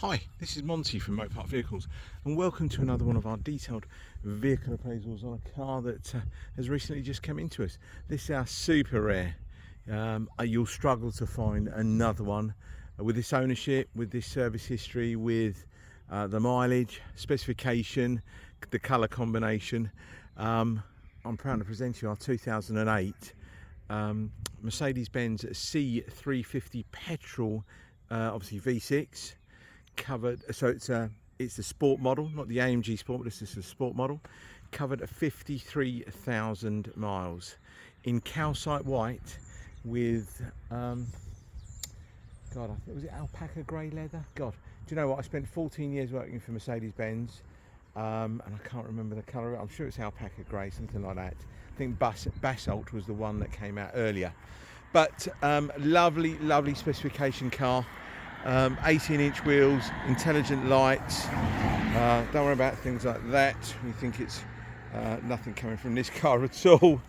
Hi, this is Monty from Mopar Vehicles and welcome to another one of our detailed vehicle appraisals on a car that has recently just come into us. This is our super rare. You'll struggle to find another one with this ownership, with this service history, with the mileage, specification, the colour combination. I'm proud to present to you our 2008 Mercedes-Benz C350 Petrol, obviously V6. Covered, so it's the sport model, not the AMG Sport, but this is the sport model, covered at 53,000 miles in calcite white with God, I think, was it alpaca grey leather? God, do you know what, I spent 14 years working for Mercedes-Benz and I can't remember the colour. I'm sure it's alpaca grey, something like that. I think basalt was the one that came out earlier, but lovely specification car. 18-inch wheels, intelligent lights. Don't worry about things like that. You think it's nothing coming from this car at all.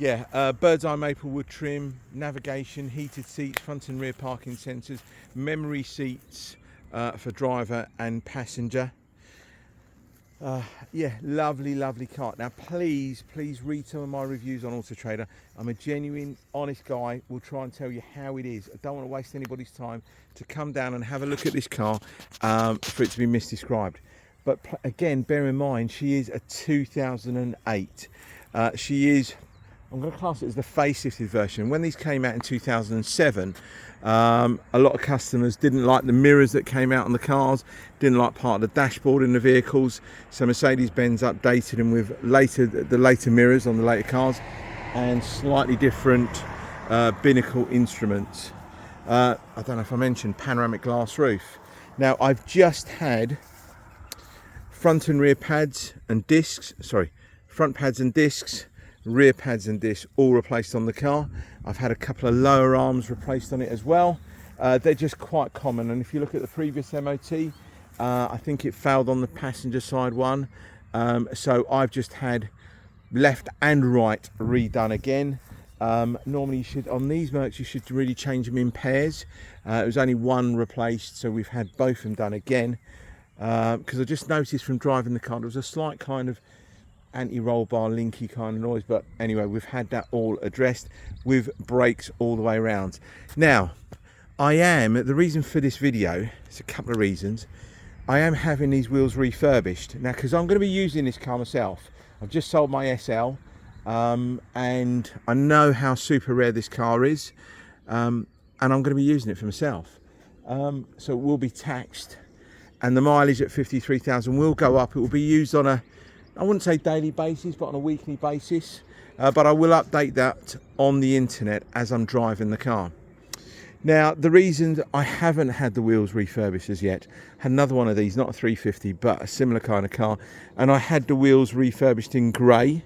Bird's eye maple wood trim, navigation, heated seats, front and rear parking sensors, memory seats for driver and passenger. Lovely car. Now please read some of my reviews on Auto Trader. I'm a genuine, honest guy. Will try and tell you how it is. I don't want to waste anybody's time to come down and have a look at this car for it to be misdescribed. But again, bear in mind, she is a 2008. She is, I'm going to class it as the facelifted version. When these came out in 2007, a lot of customers didn't like the mirrors that came out on the cars, didn't like part of the dashboard in the vehicles, so Mercedes-Benz updated them with the later mirrors on the later cars and slightly different binnacle instruments. I don't know if I mentioned panoramic glass roof. Now I've just had front and rear pads and discs, front pads and discs, rear pads and discs all replaced on the car. I've had a couple of lower arms replaced on it as well. They're just quite common, and if you look at the previous MOT, I think it failed on the passenger side one, so I've just had left and right redone again. Normally you should, on these Mercs, you should really change them in pairs. It was only one replaced, so we've had both of them done again, because I just noticed from driving the car there was a slight kind of anti-roll bar linky kind of noise, but anyway, we've had that all addressed with brakes all the way around. Now the reason for this video, it's a couple of reasons. I am having these wheels refurbished now because I'm going to be using this car myself. I've just sold my SL and I know how super rare this car is, and I'm going to be using it for myself, so it will be taxed, and the mileage at 53,000 will go up. It will be used on a, I wouldn't say daily basis, but on a weekly basis. But I will update that on the internet as I'm driving the car. Now, the reason I haven't had the wheels refurbished as yet, had another one of these, not a 350, but a similar kind of car, and I had the wheels refurbished in grey,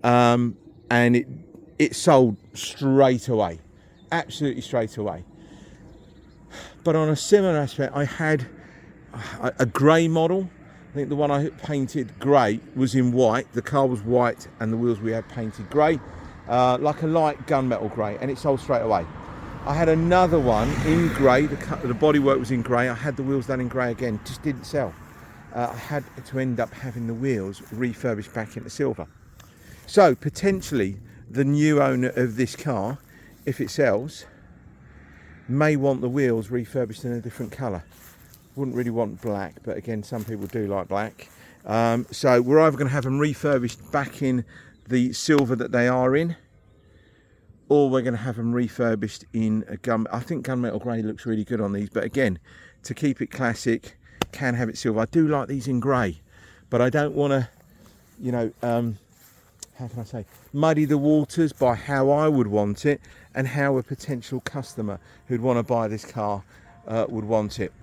and it sold straight away, absolutely straight away. But on a similar aspect, I had a grey model. I think the one I painted grey was in white. The car was white and the wheels we had painted grey, like a light gunmetal grey, and it sold straight away. I had another one in grey, the bodywork was in grey. I had the wheels done in grey again, just didn't sell. I had to end up having the wheels refurbished back into silver. So potentially the new owner of this car, if it sells, may want the wheels refurbished in a different colour. Wouldn't really want black, but again, some people do like black. So we're either going to have them refurbished back in the silver that they are in, or we're going to have them refurbished in a I think gunmetal grey looks really good on these, but again, to keep it classic, can have it silver. I do like these in grey, but I don't want to, you know, how can I say, muddy the waters by how I would want it and how a potential customer who'd want to buy this car would want it.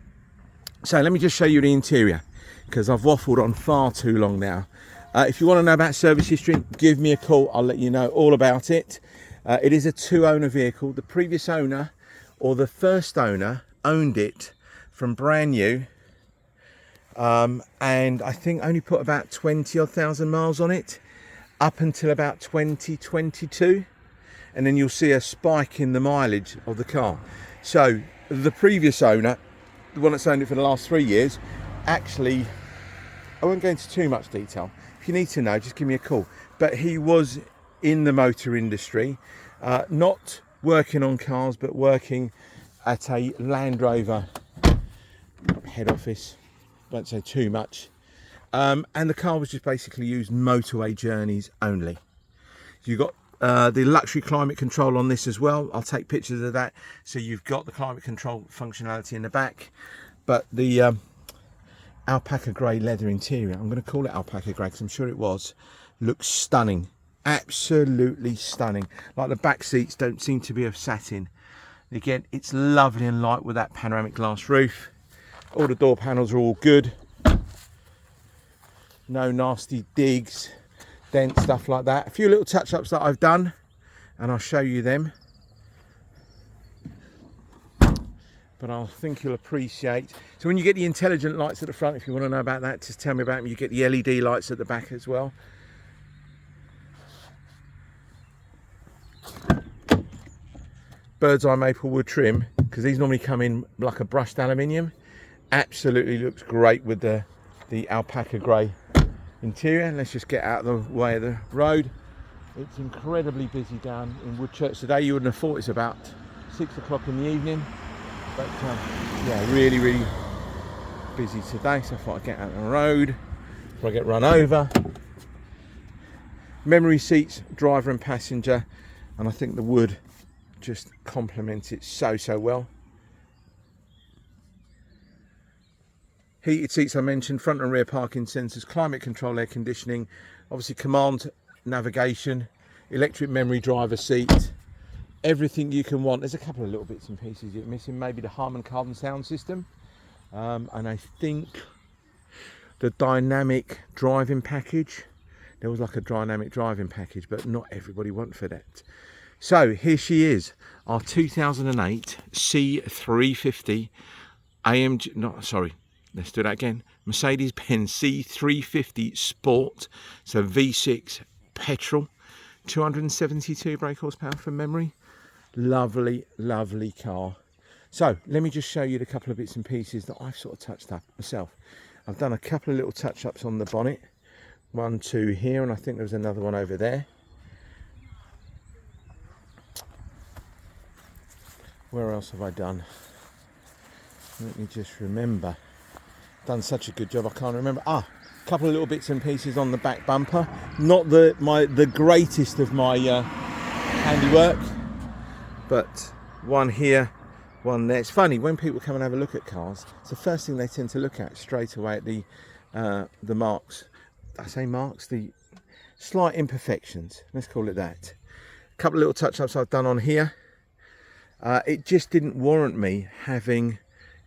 So let me just show you the interior, because I've waffled on far too long now. If you want to know about service history, give me a call. I'll let you know all about it. It is a two-owner vehicle. The previous owner, or the first owner, owned it from brand new, and I think only put about 20,000 miles on it up until about 2022, and then you'll see a spike in the mileage of the car. So the previous owner, the one that's owned it for the last 3 years, actually, I won't go into too much detail. If you need to know, just give me a call. But he was in the motor industry, not working on cars, but working at a Land Rover head office. Won't say too much. And the car was just basically used motorway journeys only. You've got the luxury climate control on this as well. I'll take pictures of that. So you've got the climate control functionality in the back, but the alpaca grey leather interior, I'm going to call it alpaca grey because I'm sure it was, looks stunning. Absolutely stunning. Like the back seats don't seem to be of satin. Again, it's lovely and light with that panoramic glass roof. All the door panels are all good. No nasty digs, dents, stuff like that. A few little touch-ups that I've done, and I'll show you them. But I think you'll appreciate. So when you get the intelligent lights at the front, if you want to know about that, just tell me about them. You get the LED lights at the back as well. Bird's eye maple wood trim, because these normally come in like a brushed aluminium. Absolutely looks great with the alpaca grey interior. Let's just get out of the way of the road. It's incredibly busy down in Woodchurch today. You wouldn't have thought it's about 6 o'clock in the evening, but yeah, really busy today. So I thought I'd get out of the road before I get run over. Memory seats, driver and passenger, and I think the wood just complements it so well. Heated seats I mentioned, front and rear parking sensors, climate control, air conditioning, obviously command navigation, electric memory driver seat, everything you can want. There's a couple of little bits and pieces you're missing, maybe the Harman Kardon sound system, and I think the dynamic driving package. There was like a dynamic driving package, but not everybody went for that. So here she is, our 2008 C350 AMG, no, sorry, let's do that again. Mercedes-Benz C350 Sport, so V6 petrol, 272 brake horsepower from memory. Lovely car. So let me just show you the couple of bits and pieces that I've sort of touched up myself. I've done a couple of little touch-ups on the bonnet. 1, 2 here, and I think there was another one over there. Where else have I done? Let me just remember. Done such a good job, I can't remember. A couple of little bits and pieces on the back bumper. Not the greatest of my handiwork, but one here, one there. It's funny, when people come and have a look at cars, it's the first thing they tend to look at straight away at the marks. I say marks, the slight imperfections, let's call it that. A couple of little touch-ups I've done on here. It just didn't warrant me having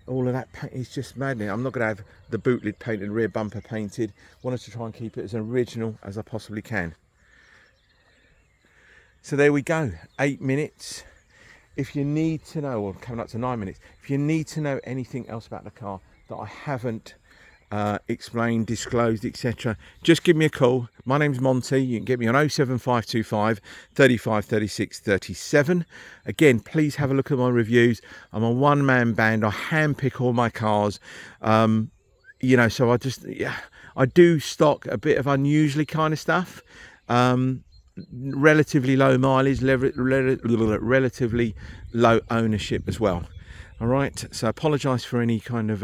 all of that paint. It's just maddening. I'm not going to have the boot lid painted, rear bumper painted. Wanted to try and keep it as original as I possibly can. So there we go, 8 minutes. If you need to know, or coming up to 9 minutes, if you need to know anything else about the car that I haven't explained, disclosed, etc., just give me a call. My name's Monty. You can get me on 07525 35 36 37. Again, please have a look at my reviews. I'm a one-man band. I handpick all my cars, you know, so I do stock a bit of unusually kind of stuff, relatively low mileage, relatively low ownership as well. All right, so I apologize for any kind of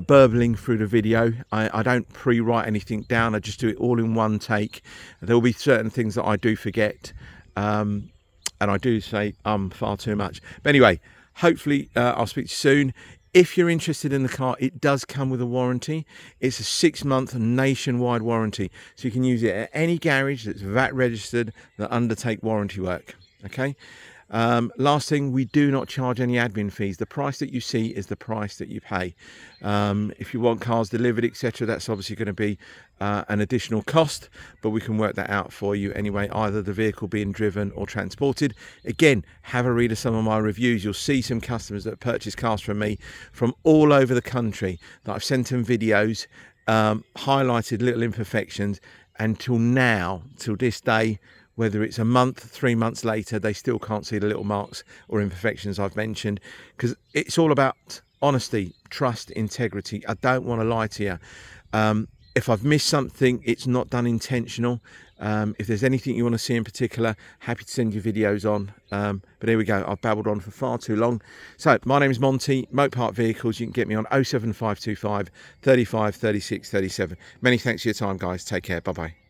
burbling through the video. I don't pre-write anything down. I just do it all in one take. There will be certain things that I do forget, and I do say far too much. But anyway, hopefully I'll speak to you soon. If you're interested in the car, it does come with a warranty. It's a 6-month nationwide warranty, so you can use it at any garage that's VAT registered that undertake warranty work. Okay. Last thing, we do not charge any admin fees. The price that you see is the price that you pay. If you want cars delivered, etc., that's obviously going to be an additional cost, but we can work that out for you anyway, either the vehicle being driven or transported. Again, have a read of some of my reviews. You'll see some customers that purchase cars from me from all over the country that I've sent them videos, highlighted little imperfections, and till this day, whether it's a month, 3 months later, they still can't see the little marks or imperfections I've mentioned, because it's all about honesty, trust, integrity. I don't want to lie to you. If I've missed something, it's not done intentional. If there's anything you want to see in particular, happy to send you videos on. But here we go, I've babbled on for far too long. So my name is Monty, Mopart Vehicles. You can get me on 07525 35 36 37. Many thanks for your time, guys. Take care. Bye bye.